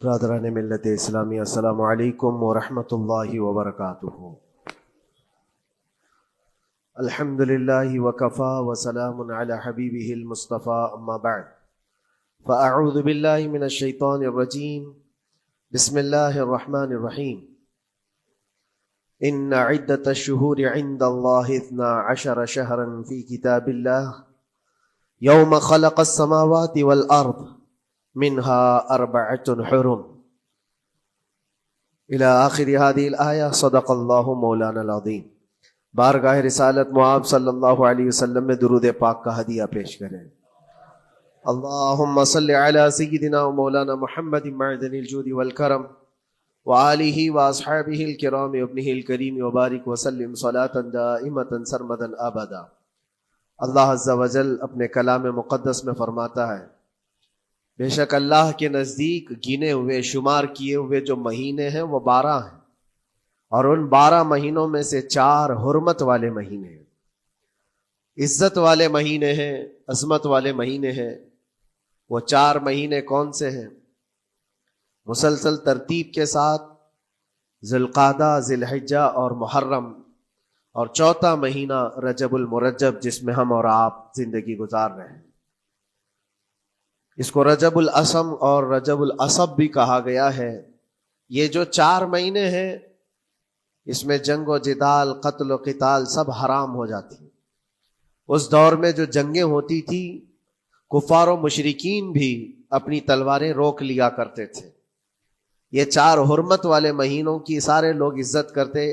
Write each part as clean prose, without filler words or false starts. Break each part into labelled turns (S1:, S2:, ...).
S1: برادران ملت اسلامی، السلام علیکم ورحمۃ اللہ وبرکاتہ۔ الحمد للہ وکفا وسلام علی حبیبہ المصطفیٰ، اما بعد فاعوذ باللہ من الشیطان الرجیم، بسم اللہ الرحمن الرحیم۔ ان عدۃ الشہور عند اللہ 12 شہرا فی کتاب اللہ یوم خلق السماوات والارض منها 4 حرم الى آخر هذه الآیہ۔ صدق اللہ مولانا العظیم۔ بارگاہ رسالت معاب صلی اللہ علیہ وسلم میں درود پاک کا ہدیہ پیش کریں۔ اللہم صل علی سیدنا و مولانا محمد معدن الجود والکرم وآلہ واصحابہ الکرام وابنہ الکریم وبارک وسلم صلاة دائمة سرمدا ابدا۔ اللہ عز و جل اپنے کلام مقدس میں فرماتا ہے، بے شک اللہ کے نزدیک گنے ہوئے شمار کیے ہوئے جو مہینے ہیں وہ 12 ہیں، اور ان 12 مہینوں میں سے 4 حرمت والے مہینے ہیں، عزت والے مہینے ہیں، عظمت والے مہینے ہیں۔ وہ 4 مہینے کون سے ہیں؟ مسلسل ترتیب کے ساتھ ذی القعدہ، ذی الحجہ اور محرم، اور 4تھا مہینہ رجب المرجب جس میں ہم اور آپ زندگی گزار رہے ہیں۔ اس کو رجب الاسم اور رجب العصب بھی کہا گیا ہے۔ یہ جو 4 مہینے ہیں اس میں جنگ و جدال، قتل و قتال سب حرام ہو جاتی ہیں۔ اس دور میں جو جنگیں ہوتی تھی، کفار و مشرکین بھی اپنی تلواریں روک لیا کرتے تھے۔ یہ 4 حرمت والے مہینوں کی سارے لوگ عزت کرتے۔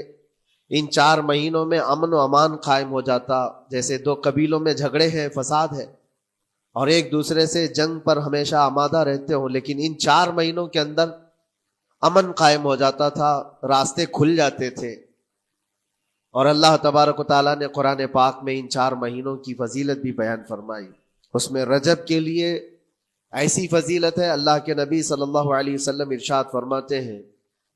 S1: ان 4 مہینوں میں امن و امان قائم ہو جاتا، جیسے 2 قبیلوں میں جھگڑے ہیں، فساد ہے، اور ایک دوسرے سے جنگ پر ہمیشہ آمادہ رہتے ہوں، لیکن ان 4 مہینوں کے اندر امن قائم ہو جاتا تھا، راستے کھل جاتے تھے۔ اور اللہ تبارک و تعالیٰ نے قرآن پاک میں ان 4 مہینوں کی فضیلت بھی بیان فرمائی۔ اس میں رجب کے لیے ایسی فضیلت ہے، اللہ کے نبی صلی اللہ علیہ وسلم ارشاد فرماتے ہیں،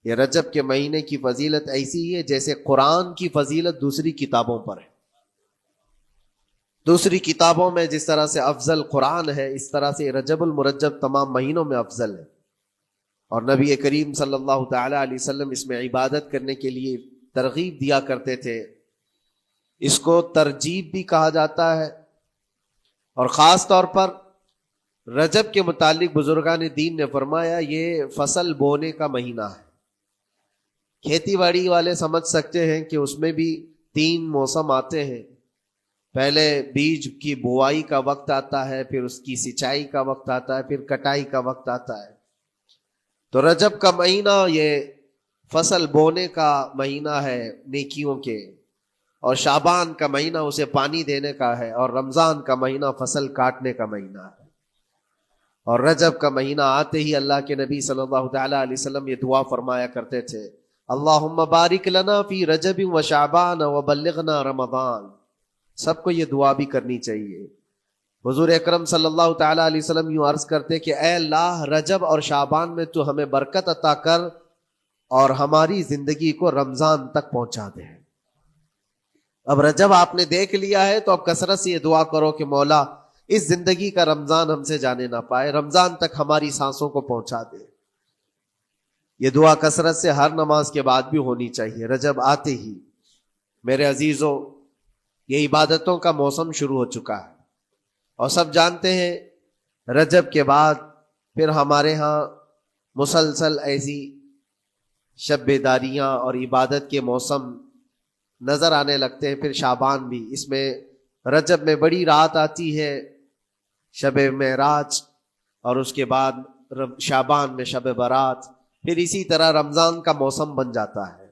S1: یہ رجب کے مہینے کی فضیلت ایسی ہے جیسے قرآن کی فضیلت دوسری کتابوں پر ہے۔ دوسری کتابوں میں جس طرح سے افضل قرآن ہے، اس طرح سے رجب المرجب تمام مہینوں میں افضل ہے۔ اور نبی کریم صلی اللہ تعالی علیہ وسلم اس میں عبادت کرنے کے لیے ترغیب دیا کرتے تھے۔ اس کو ترجیب بھی کہا جاتا ہے، اور خاص طور پر رجب کے متعلق بزرگان دین نے فرمایا یہ فصل بونے کا مہینہ ہے۔ کھیتی باڑی والے سمجھ سکتے ہیں کہ اس میں بھی 3 موسم آتے ہیں۔ پہلے بیج کی بوائی کا وقت آتا ہے، پھر اس کی سچائی کا وقت آتا ہے، پھر کٹائی کا وقت آتا ہے۔ تو رجب کا مہینہ یہ فصل بونے کا مہینہ ہے نیکیوں کے، اور شعبان کا مہینہ اسے پانی دینے کا ہے، اور رمضان کا مہینہ فصل کاٹنے کا مہینہ ہے۔ اور رجب کا مہینہ آتے ہی اللہ کے نبی صلی اللہ تعالی علیہ وسلم یہ دعا فرمایا کرتے تھے، اللہم بارک لنا فی رجب و شعبان وبلغنا رمضان۔ سب کو یہ دعا بھی کرنی چاہیے۔ حضور اکرم صلی اللہ تعالی علیہ وسلم یوں عرض کرتے کہ اے اللہ، رجب اور شعبان میں تو ہمیں برکت عطا کر اور ہماری زندگی کو رمضان تک پہنچا دے۔ اب رجب آپ نے دیکھ لیا ہے تو اب کثرت سے یہ دعا کرو کہ مولا اس زندگی کا رمضان ہم سے جانے نہ پائے، رمضان تک ہماری سانسوں کو پہنچا دے۔ یہ دعا کثرت سے ہر نماز کے بعد بھی ہونی چاہیے۔ رجب آتے ہی میرے عزیزوں یہ عبادتوں کا موسم شروع ہو چکا ہے، اور سب جانتے ہیں رجب کے بعد پھر ہمارے ہاں مسلسل ایسی شب بیداریاں اور عبادت کے موسم نظر آنے لگتے ہیں۔ پھر شعبان بھی، اس میں رجب میں بڑی رات آتی ہے، شب معراج، اور اس کے بعد شعبان میں شب برات، پھر اسی طرح رمضان کا موسم بن جاتا ہے۔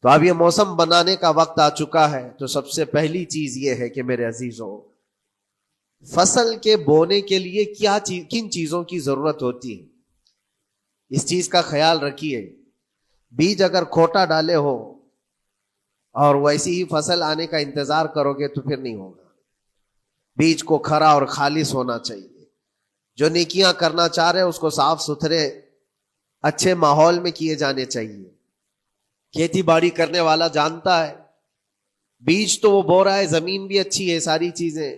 S1: تو اب یہ موسم بنانے کا وقت آ چکا ہے۔ تو سب سے پہلی چیز یہ ہے کہ میرے عزیزوں، فصل کے بونے کے لیے کن چیزوں کی ضرورت ہوتی ہے، اس چیز کا خیال رکھیے۔ بیج اگر کھوٹا ڈالے ہو اور ویسی ہی فصل آنے کا انتظار کرو گے تو پھر نہیں ہوگا۔ بیج کو کھرا اور خالص ہونا چاہیے۔ جو نیکیاں کرنا چاہ رہے اس کو صاف ستھرے اچھے ماحول میں کیے جانے چاہیے۔ کھیتی باڑی کرنے والا جانتا ہے بیج تو وہ بو رہا ہے، زمین بھی اچھی ہے، ساری چیزیں،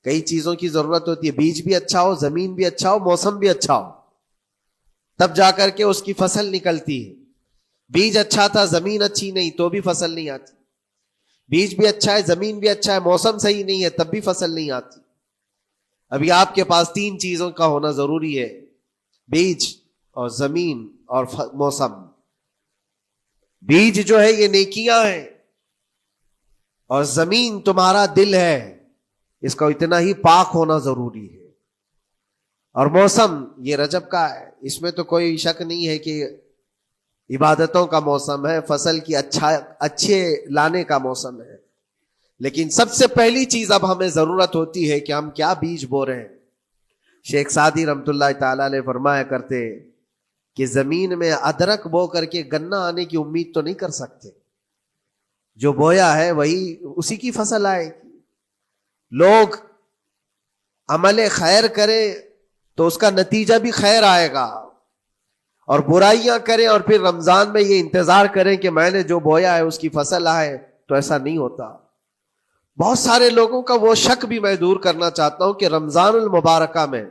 S1: کئی چیزوں کی ضرورت ہوتی ہے، بیج بھی اچھا ہو، زمین بھی اچھا ہو، موسم بھی اچھا ہو۔ تب جا کر کے اس کی فصل نکلتی ہے. بیج اچھا تھا، زمین اچھی نہیں تو بھی فصل نہیں آتی. بیج بھی اچھا ہے، زمین بھی اچھا ہے، موسم صحیح نہیں ہے تب بھی فصل نہیں آتی. ابھی آپ کے پاس 3 چیزوں کا ہونا ضروری ہے: بیج اور زمین اور موسم. بیج جو ہے یہ نیکیاں ہیں، اور زمین تمہارا دل ہے، اس کا اتنا ہی پاک ہونا ضروری ہے. اور موسم یہ رجب کا ہے، اس میں تو کوئی شک نہیں ہے کہ عبادتوں کا موسم ہے، فصل کی اچھے لانے کا موسم ہے. لیکن سب سے پہلی چیز اب ہمیں ضرورت ہوتی ہے کہ ہم کیا بیج بو رہے ہیں. شیخ سعدی رحمت اللہ تعالی علیہ فرمایا کرتے کہ زمین میں ادرک بو کر کے گنا آنے کی امید تو نہیں کر سکتے. جو بویا ہے وہی اسی کی فصل آئے گی. لوگ عمل خیر کرے تو اس کا نتیجہ بھی خیر آئے گا، اور برائیاں کریں اور پھر رمضان میں یہ انتظار کریں کہ میں نے جو بویا ہے اس کی فصل آئے، تو ایسا نہیں ہوتا. بہت سارے لوگوں کا وہ شک بھی میں دور کرنا چاہتا ہوں کہ رمضان المبارکہ میں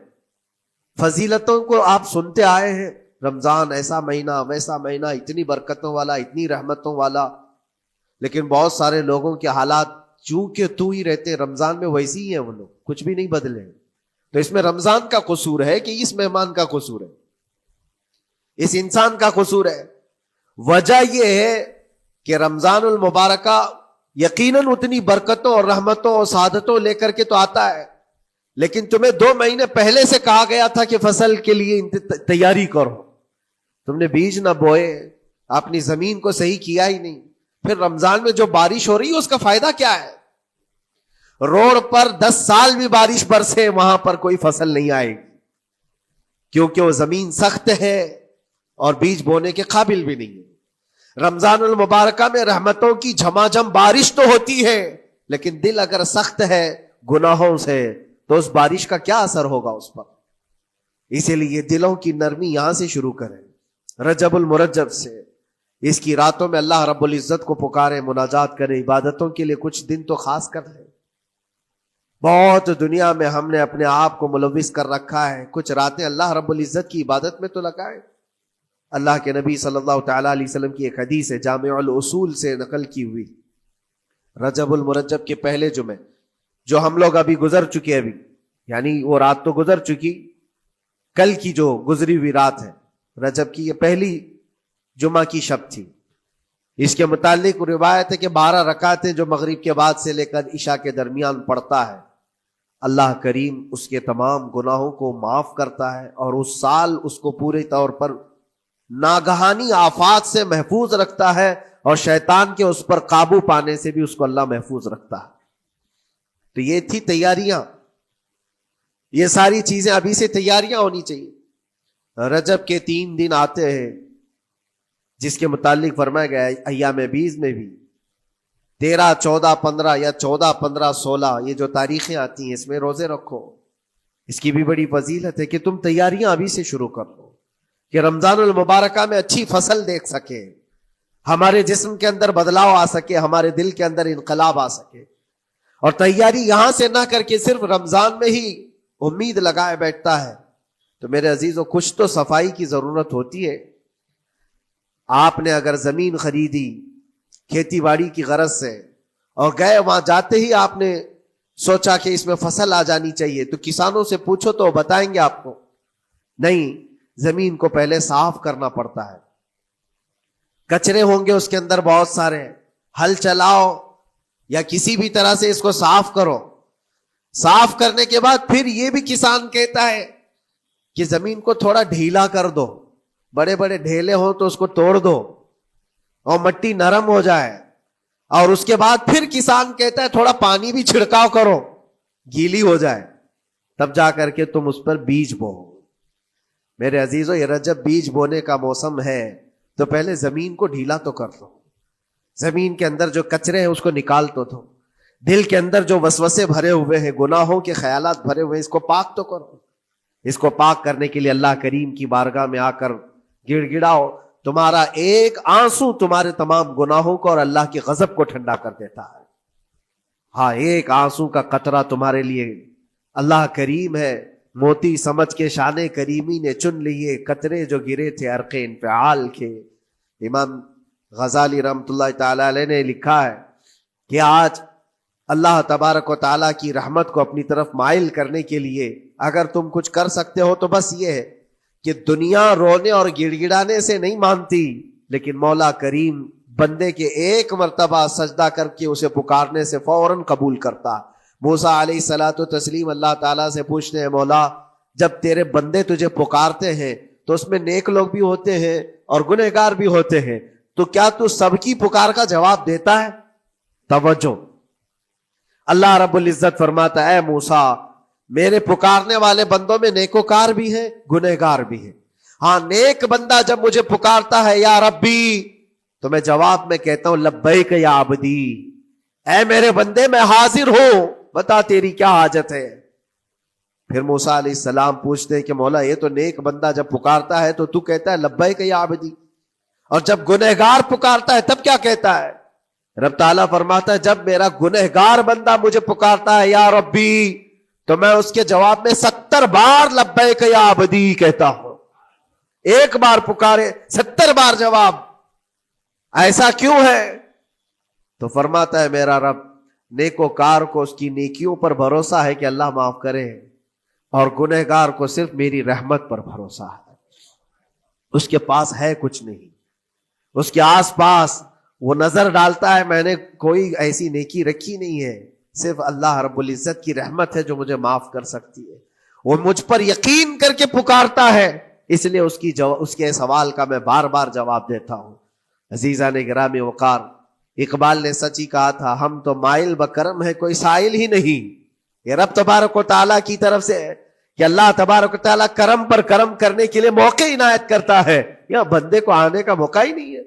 S1: فضیلتوں کو آپ سنتے آئے ہیں، رمضان ایسا مہینہ ویسا مہینہ، اتنی برکتوں والا، اتنی رحمتوں والا، لیکن بہت سارے لوگوں کے حالات چونکہ تو ہی رہتے رمضان میں ویسے ہی ہیں، وہ لوگ کچھ بھی نہیں بدلے. تو اس میں رمضان کا قصور ہے کہ اس مہمان کا قصور ہے، اس انسان کا قصور ہے؟ وجہ یہ ہے کہ رمضان المبارکہ یقیناً اتنی برکتوں اور رحمتوں اور سعادتوں لے کر کے تو آتا ہے، لیکن تمہیں 2 مہینے پہلے سے کہا گیا تھا کہ فصل کے لیے تیاری کرو. تم نے بیج نہ بوئے، اپنی زمین کو صحیح کیا ہی نہیں. پھر رمضان میں جو بارش ہو رہی ہے اس کا فائدہ کیا ہے؟ روڈ پر 10 سال بھی بارش برسے وہاں پر کوئی فصل نہیں آئے گی، کیونکہ وہ زمین سخت ہے اور بیج بونے کے قابل بھی نہیں ہے. رمضان المبارکہ میں رحمتوں کی جھماجھم بارش تو ہوتی ہے، لیکن دل اگر سخت ہے گناہوں سے تو اس بارش کا کیا اثر ہوگا اس پر؟ اسی لیے دلوں کی نرمی یہاں سے شروع کریں، رجب المرجب سے. اس کی راتوں میں اللہ رب العزت کو پکاریں، مناجات کریں، عبادتوں کے لیے کچھ دن تو خاص کر لیں. بہت دنیا میں ہم نے اپنے آپ کو ملوث کر رکھا ہے، کچھ راتیں اللہ رب العزت کی عبادت میں تو لگائیں. اللہ کے نبی صلی اللہ تعالی علیہ وسلم کی ایک حدیث ہے، جامع الاصول سے نقل کی ہوئی، رجب المرجب کے پہلے جمعے جو ہم لوگ ابھی گزر چکے، ابھی یعنی وہ رات تو گزر چکی، کل کی جو گزری ہوئی رات ہے رجب کی، یہ پہلی جمعہ کی شب تھی. اس کے متعلق روایت ہے کہ 12 رکعتیں جو مغرب کے بعد سے لے کر عشاء کے درمیان پڑھتا ہے، اللہ کریم اس کے تمام گناہوں کو معاف کرتا ہے، اور اس سال اس کو پورے طور پر ناگہانی آفات سے محفوظ رکھتا ہے، اور شیطان کے اس پر قابو پانے سے بھی اس کو اللہ محفوظ رکھتا ہے. تو یہ تھی تیاریاں، یہ ساری چیزیں ابھی سے تیاریاں ہونی چاہیے. رجب کے 3 دن آتے ہیں جس کے متعلق فرمایا گیا ہے ایام بیز میں بھی 13, 14, 15 یا 14, 15, 16 یہ جو تاریخیں آتی ہیں اس میں روزے رکھو. اس کی بھی بڑی فضیلت ہے کہ تم تیاریاں ابھی سے شروع کر دو کہ رمضان المبارکہ میں اچھی فصل دیکھ سکے، ہمارے جسم کے اندر بدلاؤ آ سکے، ہمارے دل کے اندر انقلاب آ سکے. اور تیاری یہاں سے نہ کر کے صرف رمضان میں ہی امید لگائے بیٹھتا ہے تو میرے عزیزو کچھ تو صفائی کی ضرورت ہوتی ہے. آپ نے اگر زمین خریدی کھیتی باڑی کی غرض سے اور گئے، وہاں جاتے ہی آپ نے سوچا کہ اس میں فصل آ جانی چاہیے، تو کسانوں سے پوچھو تو بتائیں گے آپ کو نہیں، زمین کو پہلے صاف کرنا پڑتا ہے، کچرے ہوں گے اس کے اندر بہت سارے، ہل چلاؤ یا کسی بھی طرح سے اس کو صاف کرو. صاف کرنے کے بعد پھر یہ بھی کسان کہتا ہے کہ زمین کو تھوڑا ڈھیلا کر دو، بڑے بڑے ڈھیلے ہوں تو اس کو توڑ دو اور مٹی نرم ہو جائے. اور اس کے بعد پھر کسان کہتا ہے تھوڑا پانی بھی چھڑکاؤ کرو، گیلی ہو جائے، تب جا کر کے تم اس پر بیج بو. میرے عزیزو یہ رجب بیج بونے کا موسم ہے، تو پہلے زمین کو ڈھیلا تو کر دو، زمین کے اندر جو کچرے ہیں اس کو نکال تو دو، دل کے اندر جو وسوسے بھرے ہوئے ہیں، گناہوں کے خیالات بھرے ہوئے ہیں، اس کو پاک تو کرو. اس کو پاک کرنے کے لیے اللہ کریم کی بارگاہ میں آ کر گڑ گڑاؤ. تمہارا ایک آنسو تمہارے تمام گناہوں کو اور اللہ کی غضب کو ٹھنڈا کر دیتا ہے. ہاں، ایک آنسو کا قطرہ تمہارے لیے اللہ کریم ہے، موتی سمجھ کے شان کریمی نے چن لیے قطرے جو گرے تھے عرق انفعال کے. امام غزالی رحمۃ اللہ تعالی علیہ نے لکھا ہے کہ آج اللہ تبارک و تعالیٰ کی رحمت کو اپنی طرف مائل کرنے کے لیے اگر تم کچھ کر سکتے ہو تو بس یہ ہے کہ دنیا رونے اور گڑ گڑانے سے نہیں مانتی، لیکن مولا کریم بندے کے ایک مرتبہ سجدہ کر کے اسے پکارنے سے فوراً قبول کرتا. موسیٰ علیہ الصلاۃ والتسلیم اللہ تعالیٰ سے پوچھتے ہیں مولا جب تیرے بندے تجھے پکارتے ہیں تو اس میں نیک لوگ بھی ہوتے ہیں اور گنہگار بھی ہوتے ہیں، تو کیا تو سب کی پکار کا جواب دیتا ہے؟ توجہ، اللہ رب العزت فرماتا ہے اے موسیٰ میرے پکارنے والے بندوں میں نیکوکار بھی ہیں گنہگار بھی ہیں. ہاں نیک بندہ جب مجھے پکارتا ہے یا ربی تو میں جواب میں کہتا ہوں لبیک یا عبدی، اے میرے بندے میں حاضر ہوں، بتا تیری کیا حاجت ہے. پھر موسیٰ علیہ السلام پوچھتے ہیں کہ مولا یہ تو نیک بندہ جب پکارتا ہے تو کہتا ہے لبیک یا عبدی، اور جب گنہگار پکارتا ہے تب کیا کہتا ہے؟ رب تعالیٰ فرماتا ہے جب میرا گنہگار بندہ مجھے پکارتا ہے یا ربی تو میں اس کے جواب میں 70 بار لبیک یا عبدی کہتا ہوں. ایک بار پکارے 70 بار جواب. ایسا کیوں ہے؟ تو فرماتا ہے میرا رب نیکوکار کو اس کی نیکیوں پر بھروسہ ہے کہ اللہ معاف کرے، اور گنہگار کو صرف میری رحمت پر بھروسہ ہے. اس کے پاس ہے کچھ نہیں، اس کے آس پاس وہ نظر ڈالتا ہے میں نے کوئی ایسی نیکی رکھی نہیں ہے، صرف اللہ رب العزت کی رحمت ہے جو مجھے معاف کر سکتی ہے. وہ مجھ پر یقین کر کے پکارتا ہے، اس لیے اس کے سوال کا میں بار بار جواب دیتا ہوں. عزیزان گرامی وقار، اقبال نے سچ ہی کہا تھا ہم تو مائل بکرم ہے کوئی سائل ہی نہیں. یہ رب تبارک و تعالیٰ کی طرف سے ہے کہ اللہ تبارک و تعالیٰ کرم پر کرم کرنے کے لیے موقع عنایت کرتا ہے. یا بندے کو آنے کا موقع ہی نہیں ہے،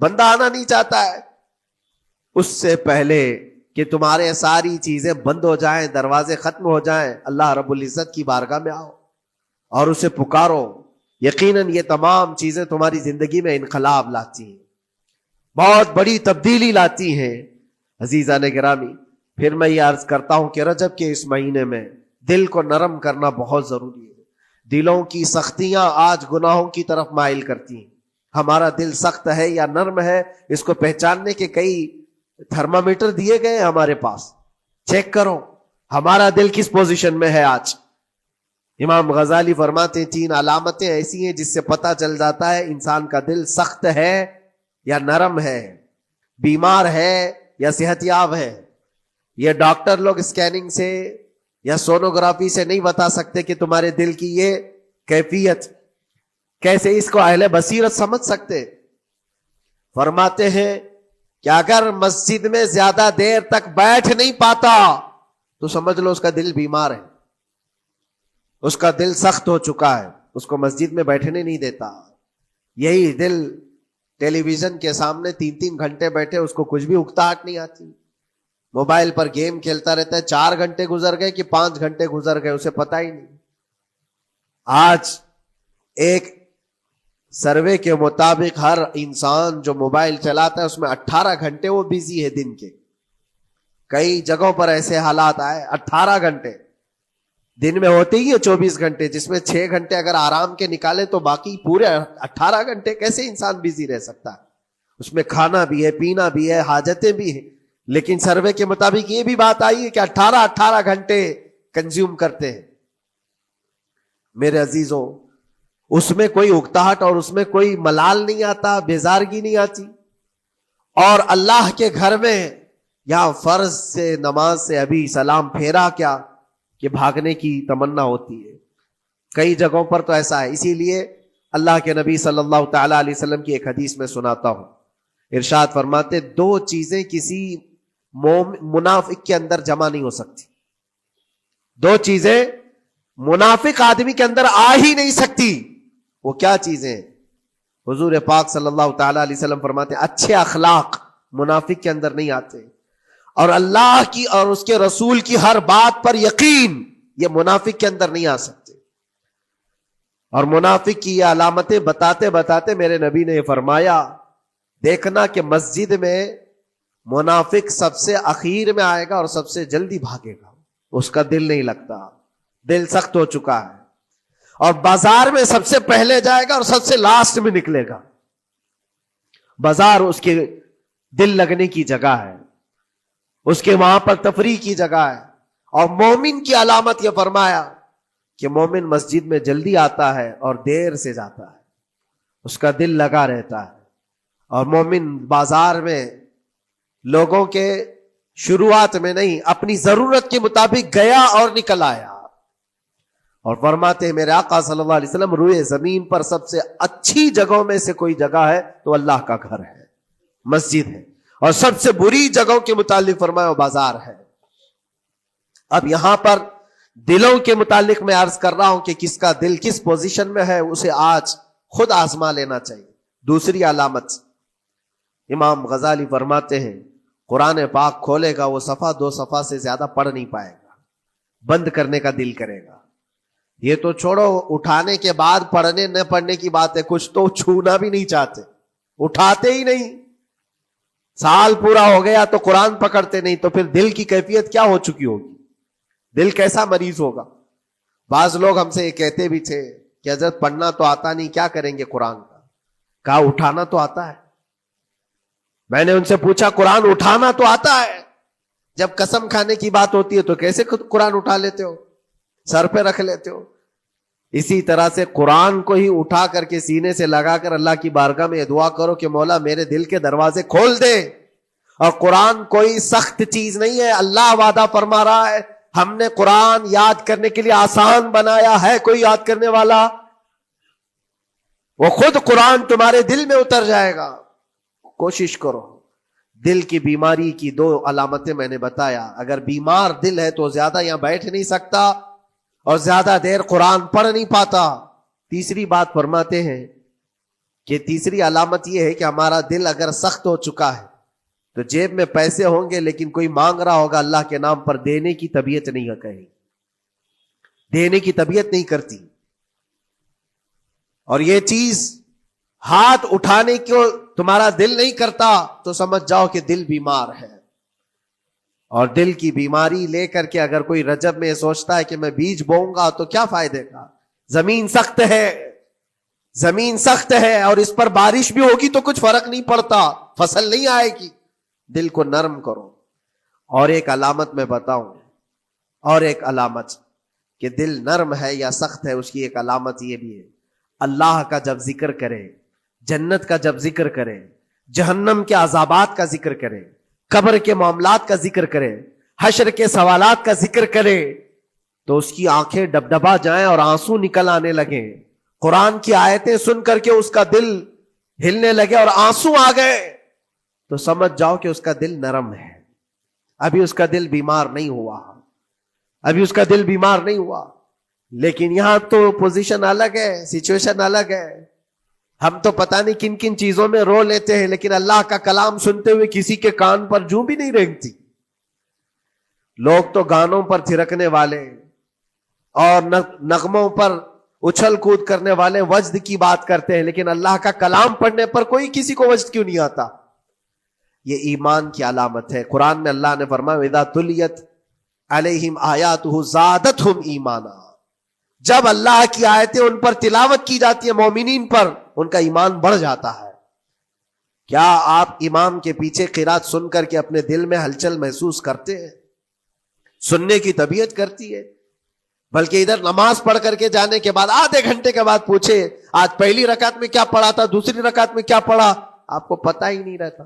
S1: بندہ آنا نہیں چاہتا ہے. اس سے پہلے کہ تمہارے ساری چیزیں بند ہو جائیں، دروازے ختم ہو جائیں، اللہ رب العزت کی بارگاہ میں آؤ اور اسے پکارو. یقیناً یہ تمام چیزیں تمہاری زندگی میں انقلاب لاتی ہیں، بہت بڑی تبدیلی لاتی ہیں. عزیزان گرامی، پھر میں یہ عرض کرتا ہوں کہ رجب کے اس مہینے میں دل کو نرم کرنا بہت ضروری ہے. دلوں کی سختیاں آج گناہوں کی طرف مائل کرتی ہیں. ہمارا دل سخت ہے یا نرم ہے اس کو پہچاننے کے کئی تھرمامیٹر دیے گئے ہیں ہمارے پاس. چیک کرو ہمارا دل کس پوزیشن میں ہے آج. امام غزالی فرماتے ہیں 3 علامتیں ایسی ہیں جس سے پتہ چل جاتا ہے انسان کا دل سخت ہے یا نرم ہے، بیمار ہے یا صحت یاب ہے. یہ ڈاکٹر لوگ اسکیننگ سے یا سونوگرافی سے نہیں بتا سکتے کہ تمہارے دل کی یہ کیفیت. کیسے اس کو اہل بصیرت سمجھ سکتے؟ فرماتے ہیں کہ اگر مسجد میں زیادہ دیر تک بیٹھ نہیں پاتا تو سمجھ لو اس کا دل بیمار ہے، اس کا دل سخت ہو چکا ہے، اس کو مسجد میں بیٹھنے نہیں دیتا. یہی دل ٹیلی ویژن کے سامنے 3 گھنٹے بیٹھے اس کو کچھ بھی اکتاہٹ نہیں آتی، موبائل پر گیم کھیلتا رہتا ہے، 4 گھنٹے گزر گئے کہ 5 گھنٹے گزر گئے اسے پتہ ہی نہیں. آج ایک سروے کے مطابق ہر انسان جو موبائل چلاتا ہے اس میں 18 گھنٹے وہ بیزی ہے دن کے. کئی جگہوں پر ایسے حالات آئے 18 گھنٹے دن میں ہوتے ہی ہے 24 گھنٹے، جس میں 6 گھنٹے اگر آرام کے نکالے تو باقی پورے 18 گھنٹے کیسے انسان بیزی رہ سکتا ہے؟ اس میں کھانا بھی ہے، پینا بھی ہے، حاجتیں بھی ہیں. لیکن سروے کے مطابق یہ بھی بات آئی ہے کہ 18 گھنٹے کنزیوم کرتے ہیں. میرے عزیزوں، اس میں کوئی اکتاہٹ اور اس میں کوئی ملال نہیں آتا، بیزارگی نہیں آتی. اور اللہ کے گھر میں یا فرض سے نماز سے ابھی سلام پھیرا کیا کہ بھاگنے کی تمنا ہوتی ہے. کئی جگہوں پر تو ایسا ہے. اسی لیے اللہ کے نبی صلی اللہ تعالی علیہ وسلم کی ایک حدیث میں سناتا ہوں. ارشاد فرماتے 2 چیزیں کسی منافق کے اندر جمع نہیں ہو سکتی. 2 چیزیں منافق آدمی کے اندر آ ہی نہیں سکتی. وہ کیا چیزیں؟ حضور پاک صلی اللہ تعالی علیہ وسلم فرماتے اچھے اخلاق منافق کے اندر نہیں آتے، اور اللہ کی اور اس کے رسول کی ہر بات پر یقین یہ منافق کے اندر نہیں آ سکتے. اور منافق کی یہ علامتیں بتاتے بتاتے میرے نبی نے یہ فرمایا دیکھنا کہ مسجد میں منافق سب سے اخیر میں آئے گا اور سب سے جلدی بھاگے گا، اس کا دل نہیں لگتا. دل سخت ہو چکا ہے، اور بازار میں سب سے پہلے جائے گا اور سب سے لاسٹ میں نکلے گا. بازار اس کے دل لگنے کی جگہ ہے، اس کے وہاں پر تفریح کی جگہ ہے. اور مومن کی علامت یہ فرمایا کہ مومن مسجد میں جلدی آتا ہے اور دیر سے جاتا ہے، اس کا دل لگا رہتا ہے. اور مومن بازار میں لوگوں کے شروعات میں نہیں، اپنی ضرورت کے مطابق گیا اور نکل آیا. اور فرماتے ہیں میرے آقا صلی اللہ علیہ وسلم، روئے زمین پر سب سے اچھی جگہوں میں سے کوئی جگہ ہے تو اللہ کا گھر ہے، مسجد ہے. اور سب سے بری جگہوں کے متعلق فرمایا وہ بازار ہے. اب یہاں پر دلوں کے متعلق میں عرض کر رہا ہوں کہ کس کا دل کس پوزیشن میں ہے، اسے آج خود آزما لینا چاہیے. دوسری علامت، امام غزالی فرماتے ہیں قرآن پاک کھولے گا وہ صفحہ 2 صفحہ سے زیادہ پڑھ نہیں پائے گا، بند کرنے کا دل کرے گا. یہ تو چھوڑو اٹھانے کے بعد پڑھنے نہ پڑھنے کی بات ہے، کچھ تو چھونا بھی نہیں چاہتے، اٹھاتے ہی نہیں. سال پورا ہو گیا تو قرآن پکڑتے نہیں، تو پھر دل کی کیفیت کیا ہو چکی ہوگی، دل کیسا مریض ہوگا. بعض لوگ ہم سے یہ کہتے بھی تھے کہ حضرت پڑھنا تو آتا نہیں، کیا کریں گے قرآن کا. کہا اٹھانا تو آتا ہے. میں نے ان سے پوچھا قرآن اٹھانا تو آتا ہے، جب قسم کھانے کی بات ہوتی ہے تو کیسے قرآن اٹھا لیتے ہو، سر پہ رکھ لیتے ہو. اسی طرح سے قرآن کو ہی اٹھا کر کے سینے سے لگا کر اللہ کی بارگاہ میں دعا کرو کہ مولا میرے دل کے دروازے کھول دے. اور قرآن کوئی سخت چیز نہیں ہے، اللہ وعدہ فرما رہا ہے ہم نے قرآن یاد کرنے کے لیے آسان بنایا ہے. کوئی یاد کرنے والا، وہ خود قرآن تمہارے دل میں اتر جائے گا. کوشش کرو. دل کی بیماری کی 2 علامتیں میں نے بتایا. اگر بیمار دل ہے تو زیادہ یہاں بیٹھ نہیں سکتا اور زیادہ دیر قرآن پڑھ نہیں پاتا. تیسری بات فرماتے ہیں کہ تیسری علامت یہ ہے کہ ہمارا دل اگر سخت ہو چکا ہے تو جیب میں پیسے ہوں گے لیکن کوئی مانگ رہا ہوگا اللہ کے نام پر، دینے کی طبیعت نہیں ہے، کہیں دینے کی طبیعت نہیں کرتی. اور یہ چیز ہاتھ اٹھانے کو تمہارا دل نہیں کرتا تو سمجھ جاؤ کہ دل بیمار ہے. اور دل کی بیماری لے کر کے اگر کوئی رجب میں سوچتا ہے کہ میں بیج بوؤں گا تو کیا فائدے کا، زمین سخت ہے، زمین سخت ہے اور اس پر بارش بھی ہوگی تو کچھ فرق نہیں پڑتا، فصل نہیں آئے گی. دل کو نرم کرو. اور ایک علامت میں بتاؤں، اور ایک علامت کہ دل نرم ہے یا سخت ہے، اس کی ایک علامت یہ بھی ہے، اللہ کا جب ذکر کرے، جنت کا جب ذکر کرے، جہنم کے عذابات کا ذکر کرے، قبر کے معاملات کا ذکر کرے، حشر کے سوالات کا ذکر کرے، تو اس کی آنکھیں ڈبڈبا جائیں اور آنسو نکل آنے لگیں. قرآن کی آیتیں سن کر کے اس کا دل ہلنے لگے اور آنسو آ گئے تو سمجھ جاؤ کہ اس کا دل نرم ہے. ابھی اس کا دل بیمار نہیں ہوا، ابھی اس کا دل بیمار نہیں ہوا. لیکن یہاں تو پوزیشن الگ ہے، سچویشن الگ ہے. ہم تو پتہ نہیں کن کن چیزوں میں رو لیتے ہیں، لیکن اللہ کا کلام سنتے ہوئے کسی کے کان پر جوں بھی نہیں رینگتی. لوگ تو گانوں پر تھرکنے والے اور نغموں پر اچھل کود کرنے والے وجد کی بات کرتے ہیں، لیکن اللہ کا کلام پڑھنے پر کوئی کسی کو وجد کیوں نہیں آتا. یہ ایمان کی علامت ہے. قرآن میں اللہ نے فرمایا اذا تلیت علیہم آیاتہ زادتہم ایمانا، جب اللہ کی آیتیں ان پر تلاوت کی جاتی ہے، مومنین پر، ان کا ایمان بڑھ جاتا ہے. کیا آپ امام کے پیچھے قرات سن کر کے اپنے دل میں ہلچل محسوس کرتے ہیں؟ سننے کی طبیعت کرتی ہے. بلکہ ادھر نماز پڑھ کر کے جانے کے بعد آدھے گھنٹے کے بعد پوچھے آج پہلی رکعت میں کیا پڑھا تھا، دوسری رکعت میں کیا پڑھا، آپ کو پتہ ہی نہیں رہتا.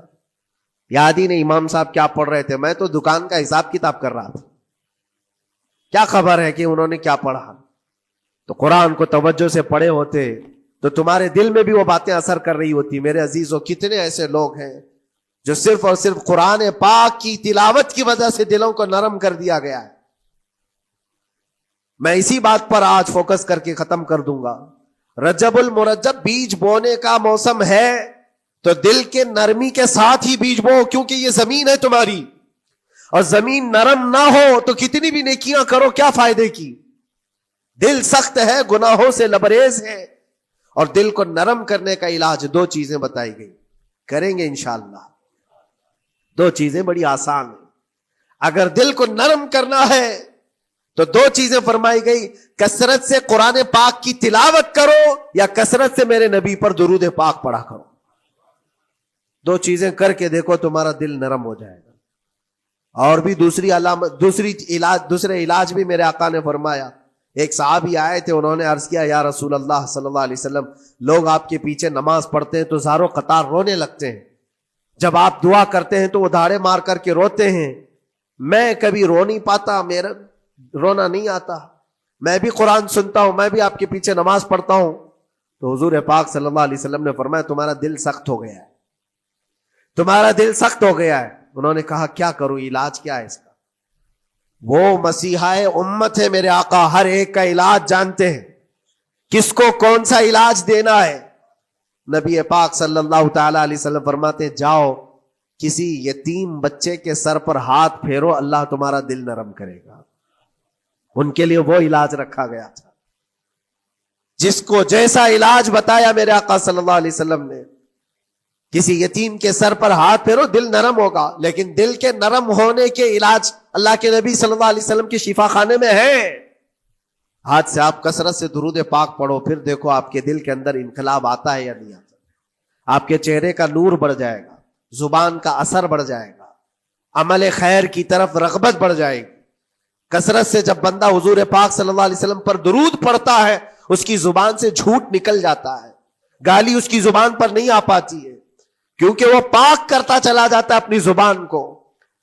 S1: یاد ہی نہیں امام صاحب کیا پڑھ رہے تھے، میں تو دکان کا حساب کتاب کر رہا تھا، کیا خبر ہے کہ انہوں نے کیا پڑھا. تو قرآن کو توجہ سے پڑھے ہوتے تو تمہارے دل میں بھی وہ باتیں اثر کر رہی ہوتی. میرے عزیزوں، کتنے ایسے لوگ ہیں جو صرف اور صرف قرآن پاک کی تلاوت کی وجہ سے دلوں کو نرم کر دیا گیا ہے. میں اسی بات پر آج فوکس کر کے ختم کر دوں گا. رجب المرجب بیج بونے کا موسم ہے تو دل کے نرمی کے ساتھ ہی بیج بو، کیونکہ یہ زمین ہے تمہاری، اور زمین نرم نہ ہو تو کتنی بھی نیکیاں کرو کیا فائدے کی. دل سخت ہے، گناہوں سے لبریز ہے، اور دل کو نرم کرنے کا علاج 2 چیزیں بتائی گئی، کریں گے انشاءاللہ. 2 چیزیں بڑی آسان ہیں. اگر دل کو نرم کرنا ہے تو دو چیزیں فرمائی گئی، کثرت سے قرآن پاک کی تلاوت کرو یا کثرت سے میرے نبی پر درود پاک پڑھا کرو. دو چیزیں کر کے دیکھو تمہارا دل نرم ہو جائے گا. اور بھی دوسری علامت، دوسرے علاج بھی میرے آقا نے فرمایا. ایک صحابی آئے تھے، انہوں نے عرض کیا یا رسول اللہ صلی اللہ علیہ وسلم، لوگ آپ کے پیچھے نماز پڑھتے ہیں تو زاروں قطار رونے لگتے ہیں، جب آپ دعا کرتے ہیں تو وہ دھاڑے مار کر کے روتے ہیں، میں کبھی رو نہیں پاتا، میرا رونا نہیں آتا، میں بھی قرآن سنتا ہوں، میں بھی آپ کے پیچھے نماز پڑھتا ہوں. تو حضور پاک صلی اللہ علیہ وسلم نے فرمایا تمہارا دل سخت ہو گیا ہے، تمہارا دل سخت ہو گیا ہے. انہوں نے کہا کیا کروں، علاج کیا ہے اس کا؟ وہ مسیحا امت ہے میرے آقا، ہر ایک کا علاج جانتے ہیں، کس کو کون سا علاج دینا ہے. نبی پاک صلی اللہ تعالی علیہ وسلم فرماتے ہیں جاؤ کسی یتیم بچے کے سر پر ہاتھ پھیرو، اللہ تمہارا دل نرم کرے گا. ان کے لیے وہ علاج رکھا گیا تھا. جس کو جیسا علاج بتایا میرے آقا صلی اللہ علیہ وسلم نے، کسی یتیم کے سر پر ہاتھ پھیرو دل نرم ہوگا. لیکن دل کے نرم ہونے کے علاج اللہ کے نبی صلی اللہ علیہ وسلم کے شفا خانے میں ہے. آج سے آپ کثرت سے درود پاک پڑھو، پھر دیکھو آپ کے دل کے اندر انقلاب آتا ہے یا نہیں آتا. آپ کے چہرے کا نور بڑھ جائے گا، زبان کا اثر بڑھ جائے گا، عمل خیر کی طرف رغبت بڑھ جائے گی. کثرت سے جب بندہ حضور پاک صلی اللہ علیہ وسلم پر درود پڑھتا ہے، اس کی زبان سے جھوٹ نکل جاتا ہے، گالی اس کی زبان پر نہیں آ پاتی ہے، کیونکہ وہ پاک کرتا چلا جاتا ہے اپنی زبان کو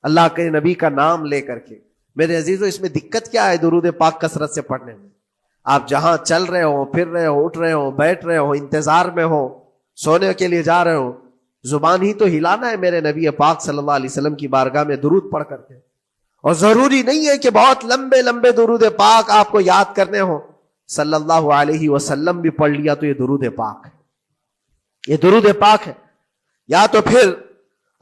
S1: اللہ کے نبی کا نام لے کر کے. میرے عزیزو، اس میں دقت کیا ہے درود پاک کثرت سے پڑھنے میں؟ آپ جہاں چل رہے ہو، پھر رہے ہو، اٹھ رہے ہو، بیٹھ رہے ہو، انتظار میں ہو، سونے کے لیے جا رہے ہو، زبان ہی تو ہلانا ہے میرے نبی پاک صلی اللہ علیہ وسلم کی بارگاہ میں درود پڑھ کر کے. اور ضروری نہیں ہے کہ بہت لمبے لمبے درود پاک آپ کو یاد کرنے ہو، صلی اللہ علیہ وسلم بھی پڑھ لیا تو یہ درود پاک ہے، یہ درود پاک ہے. یا تو پھر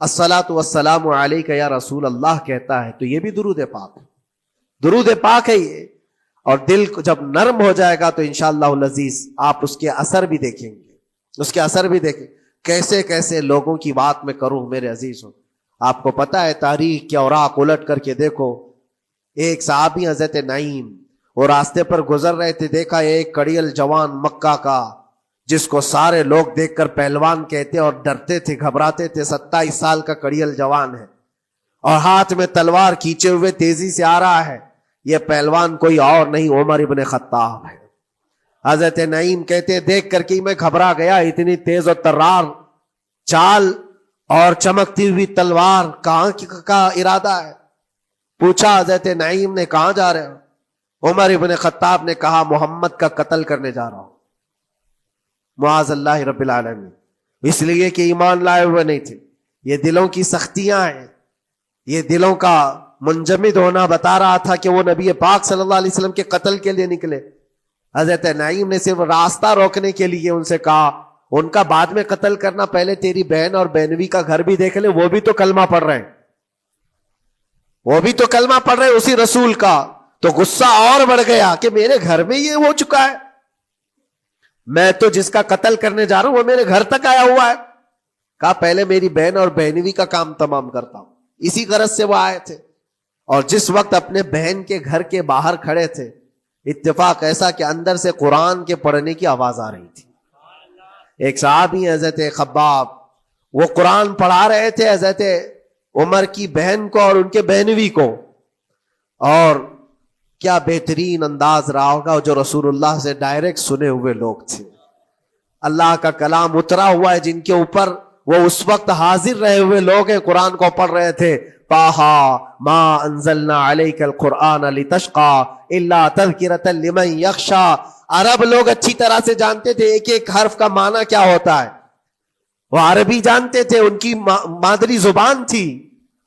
S1: الصلاۃ والسلام علیک یا رسول اللہ کہتا ہے تو یہ بھی درود پاک ہے. درود پاک ہے یہ. اور دل کو جب نرم ہو جائے گا تو انشاءاللہ العزیز آپ اس کے اثر بھی دیکھیں گے، اس کے اثر بھی دیکھیں. کیسے کیسے لوگوں کی بات میں کروں میرے عزیزوں. آپ کو پتا ہے تاریخ کے اوراق الٹ کر کے دیکھو. ایک صحابی حضرت نعیم وہ راستے پر گزر رہے تھے، دیکھا ایک کڑیل جوان مکہ کا جس کو سارے لوگ دیکھ کر پہلوان کہتے اور ڈرتے تھے، گھبراتے تھے. 27 سال کا کڑیل جوان ہے اور ہاتھ میں تلوار کھینچے ہوئے تیزی سے آ رہا ہے. یہ پہلوان کوئی اور نہیں عمر ابن خطاب ہے. حضرت نعیم کہتے دیکھ کر کے میں گھبرا گیا، اتنی تیز اور ترار چال اور چمکتی ہوئی تلوار، کہاں کا ارادہ ہے؟ پوچھا حضرت نعیم نے کہاں جا رہے ہو؟ عمر ابن خطاب نے کہا محمد کا قتل کرنے جا رہا ہوں. معاذ اللہ رب العالمین. اس لیے کہ ایمان لائے ہوئے نہیں تھے. یہ دلوں کی سختیاں ہیں، یہ دلوں کا منجمد ہونا بتا رہا تھا کہ وہ نبی پاک صلی اللہ علیہ وسلم کے قتل کے لیے نکلے. حضرت نعیم نے صرف راستہ روکنے کے لیے ان سے کہا ان کا بعد میں قتل کرنا، پہلے تیری بہن اور بہنوی کا گھر بھی دیکھ لے، وہ بھی تو کلمہ پڑھ رہے ہیں، وہ بھی تو کلمہ پڑھ رہے ہیں اسی رسول کا. تو غصہ اور بڑھ گیا کہ میرے گھر میں یہ ہو چکا ہے، میں تو جس کا قتل کرنے جا رہا ہوں وہ میرے گھر تک آیا ہوا ہے. کہا پہلے میری بہن اور بہنوی کا کام تمام کرتا ہوں. اسی غرض سے وہ آئے تھے. اور جس وقت اپنے بہن کے گھر کے باہر کھڑے تھے، اتفاق ایسا کہ اندر سے قرآن کے پڑھنے کی آواز آ رہی تھی. ایک صحابی حضرت خباب، وہ قرآن پڑھا رہے تھے حضرت عمر کی بہن کو اور ان کے بہنوی کو. اور کیا بہترین انداز رہا ہوگا، جو رسول اللہ سے ڈائریکٹ سنے ہوئے لوگ تھے. اللہ کا کلام اترا ہوا ہے جن کے اوپر، وہ اس وقت حاضر رہے ہوئے لوگ ہیں، قرآن کو پڑھ رہے تھے. طٰہٰ ما انزلنا علیک القرآن لتشقی الا تذکرۃ لمن یخشی. عرب لوگ اچھی طرح سے جانتے تھے ایک ایک حرف کا معنی کیا ہوتا ہے، وہ عربی جانتے تھے، ان کی مادری زبان تھی.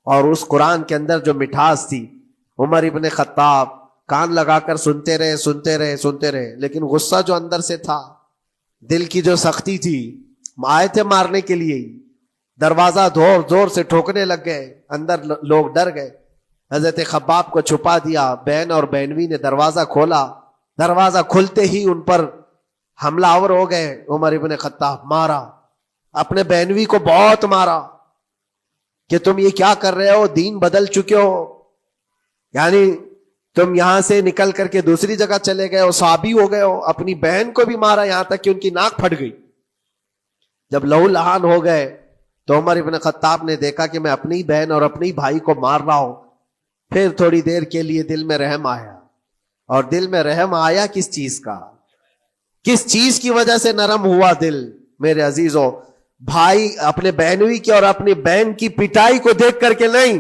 S1: اور اس قرآن کے اندر جو مٹھاس تھی، عمر ابن خطاب کان لگا کر سنتے رہے سنتے رہے سنتے رہے. لیکن غصہ جو اندر سے تھا، دل کی جو سختی تھی، آئے تھے مارنے کے لیے، دروازہ زور زور سے ٹھوکنے لگ گئے. اندر لوگ ڈر گئے. حضرت خباب کو چھپا دیا، بہن اور بہنوی نے دروازہ کھولا. دروازہ کھلتے ہی ان پر حملہ آور ہو گئے. عمر ابن خطاب مارا، اپنے بہنوی کو بہت مارا کہ تم یہ کیا کر رہے ہو، دین بدل چکے ہو، یعنی تم یہاں سے نکل کر کے دوسری جگہ چلے گئے ہو، صحابی ہو گئے ہو، اپنی بہن کو بھی مارا یہاں تک کہ ان کی ناک پھٹ گئی. جب لہو لہان ہو گئے تو عمر ابن خطاب نے دیکھا کہ میں اپنی بہن اور اپنی بھائی کو مار رہا ہوں. پھر تھوڑی دیر کے لیے دل میں رحم آیا. اور دل میں رحم آیا کس چیز کا؟ کس چیز کی وجہ سے نرم ہوا دل میرے عزیزوں؟ بھائی اپنے بہنوئی کی اور اپنی بہن کی پٹائی کو دیکھ کر کے نہیں،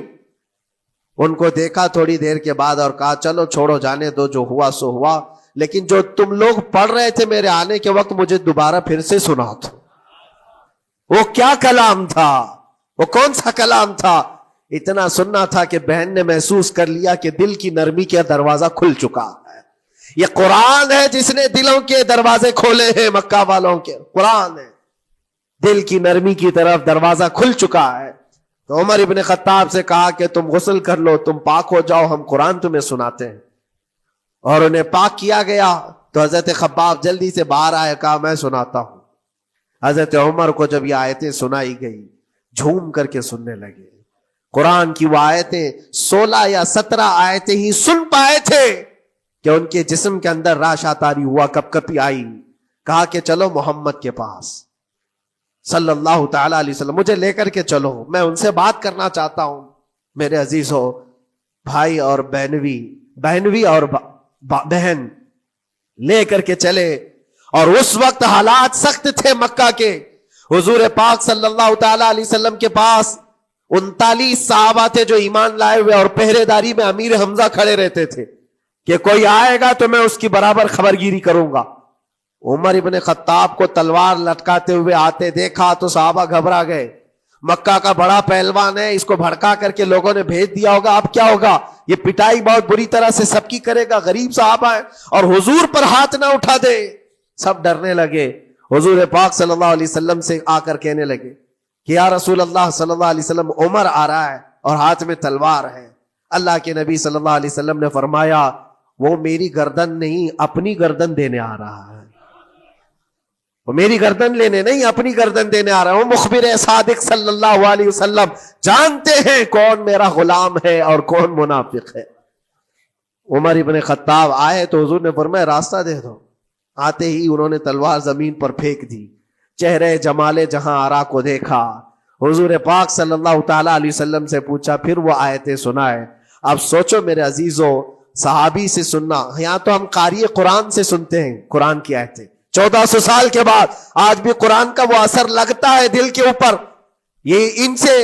S1: ان کو دیکھا تھوڑی دیر کے بعد اور کہا چلو چھوڑو جانے دو، جو ہوا سو ہوا، لیکن جو تم لوگ پڑھ رہے تھے میرے آنے کے وقت مجھے دوبارہ پھر سے سنا دو. وہ کیا کلام تھا؟ وہ کون سا کلام تھا؟ اتنا سننا تھا کہ بہن نے محسوس کر لیا کہ دل کی نرمی کا دروازہ کھل چکا ہے. یہ قرآن ہے جس نے دلوں کے دروازے کھولے ہیں. مکہ والوں کے قرآن ہے، دل کی نرمی کی طرف دروازہ کھل چکا ہے. تو عمر ابن خطاب سے کہا کہ تم غسل کر لو، تم پاک ہو جاؤ، ہم قرآن تمہیں سناتے ہیں. اور انہیں پاک کیا گیا. تو حضرت خباب جلدی سے باہر آئے، کہا میں سناتا ہوں. حضرت عمر کو جب یہ آیتیں سنائی گئی جھوم کر کے سننے لگے. قرآن کی وہ آیتیں 16 یا 17 آیتیں ہی سن پائے تھے کہ ان کے جسم کے اندر راشا تاری ہوا، کپ کپی آئی. کہا کہ چلو محمد کے پاس صلی اللہ تعالی علیہ وسلم، مجھے لے کر کے چلو، میں ان سے بات کرنا چاہتا ہوں. میرے عزیزو، بھائی اور بہنوی اور بہن لے کر کے چلے. اور اس وقت حالات سخت تھے مکہ کے. حضور پاک صلی اللہ تعالی علیہ وسلم کے پاس 39 صحابہ تھے جو ایمان لائے ہوئے، اور پہرے داری میں امیر حمزہ کھڑے رہتے تھے کہ کوئی آئے گا تو میں اس کی برابر خبرگیری کروں گا. عمر ابن خطاب کو تلوار لٹکاتے ہوئے آتے دیکھا تو صحابہ گھبرا گئے. مکہ کا بڑا پہلوان ہے، اس کو بھڑکا کر کے لوگوں نے بھیج دیا ہوگا، اب کیا ہوگا؟ یہ پٹائی بہت بری طرح سے سب کی کرے گا. غریب صحابہ ہے اور حضور پر ہاتھ نہ اٹھا دے. سب ڈرنے لگے. حضور پاک صلی اللہ علیہ وسلم سے آ کر کہنے لگے کہ یا رسول اللہ صلی اللہ علیہ وسلم، عمر آ رہا ہے اور ہاتھ میں تلوار ہے. اللہ کے نبی صلی اللہ علیہ وسلم نے فرمایا وہ میری گردن نہیں، اپنی گردن دینے آ رہا ہے. وہ میری گردن لینے نہیں، اپنی گردن دینے آ رہا ہے. وہ مخبر صادق صلی اللہ علیہ وسلم جانتے ہیں کون میرا غلام ہے اور کون منافق ہے. عمر ابن خطاب آئے تو حضور نے فرمایا راستہ دے دو. آتے ہی انہوں نے تلوار زمین پر پھینک دی. چہرے جمالے جہاں آرا کو دیکھا. حضور پاک صلی اللہ تعالی علیہ وسلم سے پوچھا، پھر وہ آیتیں سنائے. اب سوچو میرے عزیزو، صحابی سے سننا، یہاں تو ہم قاری قرآن سے سنتے ہیں قرآن کی آیتیں 1400 سال کے بعد. آج بھی قرآن کا وہ اثر لگتا ہے دل کے اوپر. یہ ان سے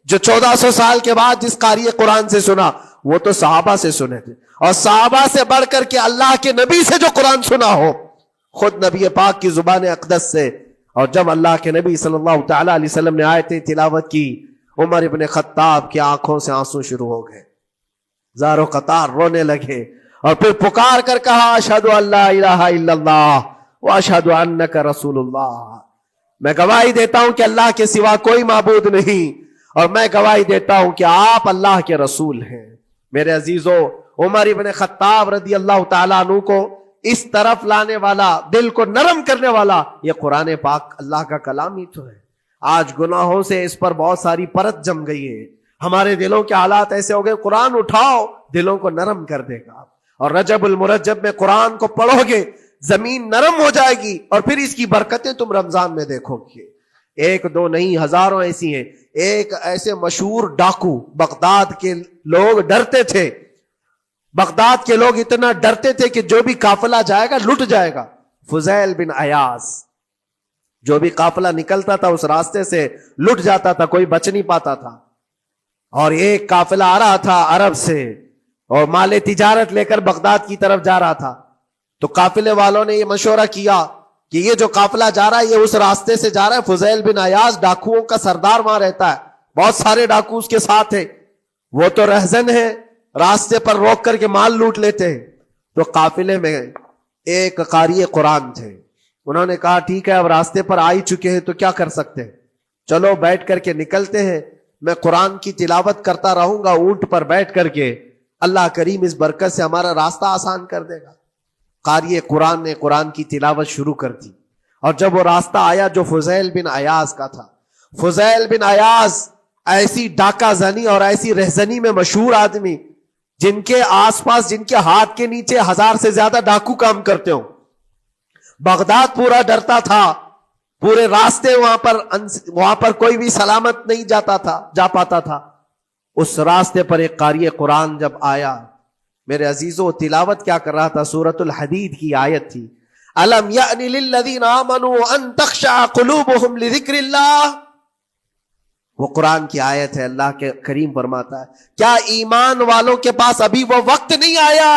S1: جو 1400 سال کے بعد جس قاری قرآن سے سنا وہ تو صحابہ سے سنے تھے، اور صحابہ سے بڑھ کر کے اللہ کے نبی سے جو قرآن سنا ہو، خود نبی پاک کی زبان اقدس سے. اور جب اللہ کے نبی صلی اللہ تعالی علیہ وسلم نے آیتیں تلاوت کی، عمر ابن خطاب کی آنکھوں سے آنسو شروع ہو گئے. زارو قطار رونے لگے اور پھر پکار کر کہا اشہد ان لا الہ الا اللہ واشہد انک رسول اللہ. میں گواہی دیتا ہوں کہ اللہ کے سوا کوئی معبود نہیں، اور میں گواہی دیتا ہوں کہ آپ اللہ کے رسول ہیں. میرے عزیزو، عمر ابن خطاب رضی اللہ تعالیٰ عنہ کو اس طرف لانے والا، دل کو نرم کرنے والا، یہ قرآن پاک اللہ کا کلام ہی تو ہے. آج گناہوں سے اس پر بہت ساری پرت جم گئی ہے. ہمارے دلوں کے حالات ایسے ہو گئے، قرآن اٹھاؤ دلوں کو نرم کر دے گا. اور رجب المرجب میں قرآن کو پڑھو گے زمین نرم ہو جائے گی، اور پھر اس کی برکتیں تم رمضان میں دیکھو گے. ایک دو نہیں، ہزاروں ایسی ہیں. ایک ایسے مشہور ڈاکو، بغداد کے لوگ ڈرتے تھے. بغداد کے لوگ اتنا ڈرتے تھے کہ جو بھی قافلہ جائے گا لٹ جائے گا. فضیل بن عیاض، جو بھی قافلہ نکلتا تھا اس راستے سے لٹ جاتا تھا، کوئی بچ نہیں پاتا تھا. اور ایک قافلہ آ رہا تھا عرب سے اور مال تجارت لے کر بغداد کی طرف جا رہا تھا. تو قافلے والوں نے یہ مشورہ کیا کہ یہ جو قافلہ جا رہا ہے یہ اس راستے سے جا رہا ہے. فضیل بن عیاض ڈاکوؤں کا سردار وہاں رہتا ہے، بہت سارے ڈاکو اس کے ساتھ ہیں، وہ تو رہزن ہے، راستے پر روک کر کے مال لوٹ لیتے ہیں. تو قافلے میں ایک قاری قرآن تھے. انہوں نے کہا ٹھیک ہے اب راستے پر آ ہی چکے ہیں تو کیا کر سکتے ہیں، چلو بیٹھ کر کے نکلتے ہیں. میں قرآن کی تلاوت کرتا رہوں گا اونٹ پر بیٹھ کر کے، اللہ کریم اس برکت سے ہمارا راستہ آسان کر دے گا. قاری قرآن نے قرآن کی تلاوت شروع کر دی. اور جب وہ راستہ آیا جو فضیل بن عیاض کا تھا، فضیل بن عیاض ایسی ڈاکہ زنی اور ایسی رہزنی میں مشہور آدمی جن کے آس پاس، جن کے ہاتھ کے نیچے 1000 سے زیادہ ڈاکو کام کرتے ہوں. بغداد پورا ڈرتا تھا، پورے راستے وہاں پر کوئی بھی سلامت نہیں جا پاتا تھا. اس راستے پر ایک قاری قرآن جب آیا، میرے عزیزوں تلاوت کیا کر رہا تھا؟ سورۃ الحدید کی آیت تھی، الم یأن للذین آمنوا ان تخشع قلوبهم لذکر اللہ. وہ قرآن کی آیت ہے. اللہ کے کریم فرماتا ہے کیا ایمان والوں کے پاس ابھی وہ وقت نہیں آیا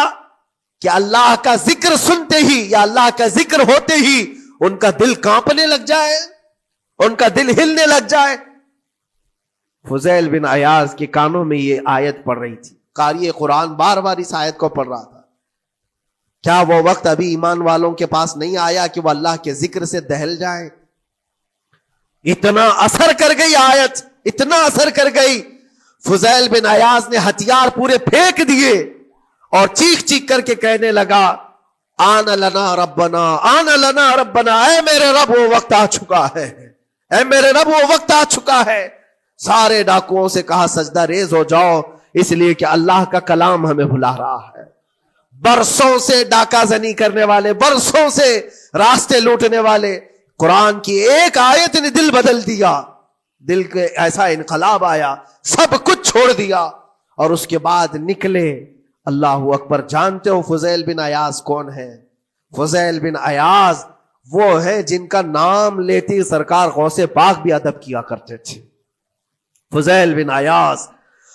S1: کہ اللہ کا ذکر سنتے ہی یا اللہ کا ذکر ہوتے ہی ان کا دل کانپنے لگ جائے، ان کا دل ہلنے لگ جائے؟ فضیل بن عیاض کے کانوں میں یہ آیت پڑھ رہی تھی. قاری قرآن بار بار اس آیت کو پڑھ رہا تھا. کیا وہ وقت ابھی ایمان والوں کے پاس نہیں آیا کہ وہ اللہ کے ذکر سے دہل جائیں؟ اتنا اثر کر گئی آیت، اتنا اثر کر گئی. فضیل بن عیاض نے ہتھیار پورے پھینک دیے اور چیخ چیخ کر کے کہنے لگا آن لنا ربنا، آن لنا ربنا، اے میرے رب وہ وقت آ چکا ہے، اے میرے رب وہ وقت آ چکا ہے. سارے ڈاکوؤں سے کہا سجدہ ریز ہو جاؤ، اس لیے کہ اللہ کا کلام ہمیں بلا رہا ہے. برسوں سے ڈاکہ زنی کرنے والے، برسوں سے راستے لوٹنے والے، قرآن کی ایک آیت نے دل بدل دیا. دل کے ایسا انقلاب آیا، سب کچھ چھوڑ دیا اور اس کے بعد نکلے. اللہ اکبر. جانتے ہو فضیل بن عیاض کون ہے؟ فضیل بن عیاض وہ ہے جن کا نام لیتے سرکار غوث پاک بھی ادب کیا کرتے تھے. فضیل بن عیاض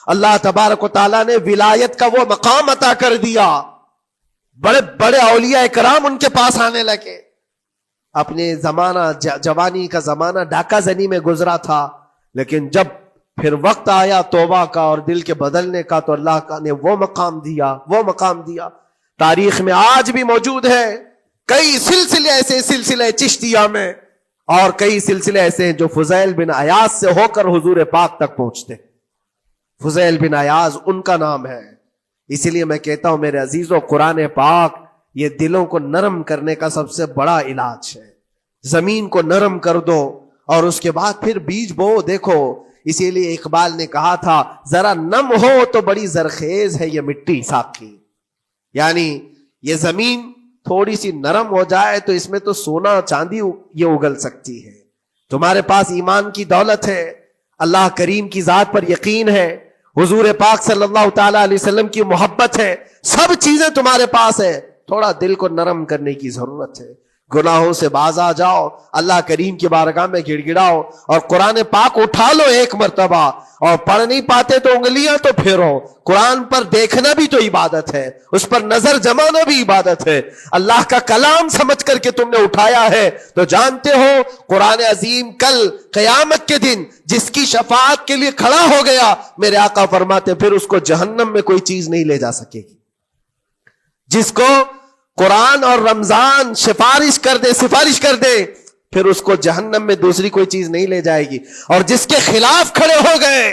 S1: اللہ تبارک و تعالیٰ نے ولایت کا وہ مقام عطا کر دیا. بڑے بڑے اولیاء کرام ان کے پاس آنے لگے. اپنے زمانہ جوانی کا زمانہ ڈاکہ زنی میں گزرا تھا، لیکن جب پھر وقت آیا توبہ کا اور دل کے بدلنے کا تو اللہ نے وہ مقام دیا. تاریخ میں آج بھی موجود ہے. کئی سلسلے ایسے، سلسلہ چشتیہ میں، اور کئی سلسلے ایسے ہیں جو فضیل بن عیاض سے ہو کر حضور پاک تک پہنچتے. فضیل بن عیاض ان کا نام ہے. اسی لیے میں کہتا ہوں میرے عزیزوں، قرآن پاک یہ دلوں کو نرم کرنے کا سب سے بڑا علاج ہے. زمین کو نرم کر دو اور اس کے بعد پھر بیج بو. دیکھو اسی لیے اقبال نے کہا تھا ذرا نم ہو تو بڑی زرخیز ہے یہ مٹی ساقی. یعنی یہ زمین تھوڑی سی نرم ہو جائے تو اس میں تو سونا چاندی یہ اگل سکتی ہے. تمہارے پاس ایمان کی دولت ہے، اللہ کریم کی ذات پر یقین ہے، حضور پاک صلی اللہ تعالی علیہ وسلم کی محبت ہے، سب چیزیں تمہارے پاس ہے. تھوڑا دل کو نرم کرنے کی ضرورت ہے. گناہوں سے باز آ جاؤ، اللہ کریم کی بارگاہ میں گڑ گڑاؤ اور قرآن پاک اٹھا لو ایک مرتبہ. اور پڑھ نہیں پاتے تو انگلیاں تو پھیرو. قرآن پر دیکھنا بھی تو عبادت ہے، اس پر نظر جمانا بھی عبادت ہے. اللہ کا کلام سمجھ کر کے تم نے اٹھایا ہے تو جانتے ہو قرآن عظیم کل قیامت کے دن جس کی شفاعت کے لیے کھڑا ہو گیا، میرے آقا فرماتے پھر اس کو جہنم میں کوئی چیز نہیں لے جا سکے گی. جس کو قرآن اور رمضان سفارش کر دے پھر اس کو جہنم میں دوسری کوئی چیز نہیں لے جائے گی. اور جس کے خلاف کھڑے ہو گئے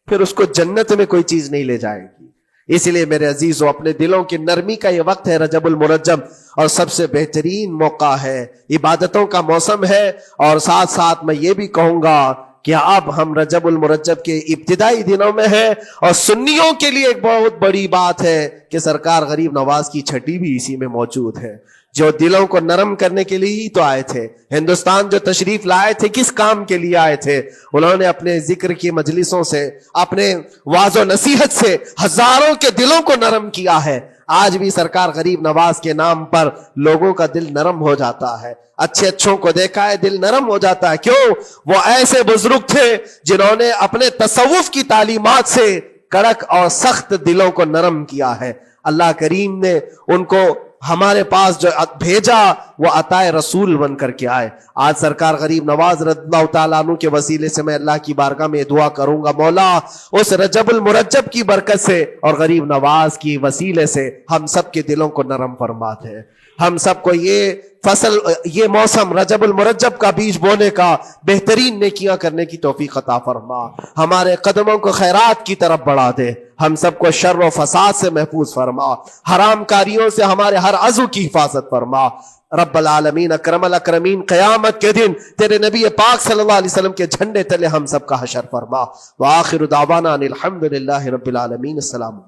S1: پھر اس کو جنت میں کوئی چیز نہیں لے جائے گی. اس لیے میرے عزیزو اپنے دلوں کی نرمی کا یہ وقت ہے رجب المرجب، اور سب سے بہترین موقع ہے، عبادتوں کا موسم ہے. اور ساتھ ساتھ میں یہ بھی کہوں گا کہ اب ہم رجب المرجب کے ابتدائی دنوں میں ہیں، اور سنیوں کے لیے ایک بہت بڑی بات ہے کہ سرکار غریب نواز کی چھٹی بھی اسی میں موجود ہے، جو دلوں کو نرم کرنے کے لیے ہی تو آئے تھے. ہندوستان جو تشریف لائے تھے کس کام کے لیے آئے تھے؟ انہوں نے اپنے ذکر کی مجلسوں سے، اپنے واعظ و نصیحت سے ہزاروں کے دلوں کو نرم کیا ہے. آج بھی سرکار غریب نواز کے نام پر لوگوں کا دل نرم ہو جاتا ہے. اچھے اچھوں کو دیکھا ہے دل نرم ہو جاتا ہے. کیوں؟ وہ ایسے بزرگ تھے جنہوں نے اپنے تصوف کی تعلیمات سے کڑک اور سخت دلوں کو نرم کیا ہے. اللہ کریم نے ان کو ہمارے پاس جو بھیجا وہ عطائے رسول بن کر کے آئے. آج سرکار غریب نواز رضی اللہ تعالیٰ عنہ کے وسیلے سے میں اللہ کی بارگاہ میں دعا کروں گا، مولا اس رجب المرجب کی برکت سے اور غریب نواز کی وسیلے سے ہم سب کے دلوں کو نرم فرما دے. ہم سب کو یہ فصل، یہ موسم رجب المرجب کا بیج بونے کا، بہترین نیکیاں کرنے کی توفیق عطا فرما. ہمارے قدموں کو خیرات کی طرف بڑھا دے. ہم سب کو شر و فساد سے محفوظ فرما. حرام کاریوں سے ہمارے ہر عضو کی حفاظت فرما. رب العالمین اکرم الاکرمین قیامت کے دن تیرے نبی پاک صلی اللہ علیہ وسلم کے جھنڈے تلے ہم سب کا حشر فرما. وآخر دعوانا ان الحمد للہ رب العالمین. السلام.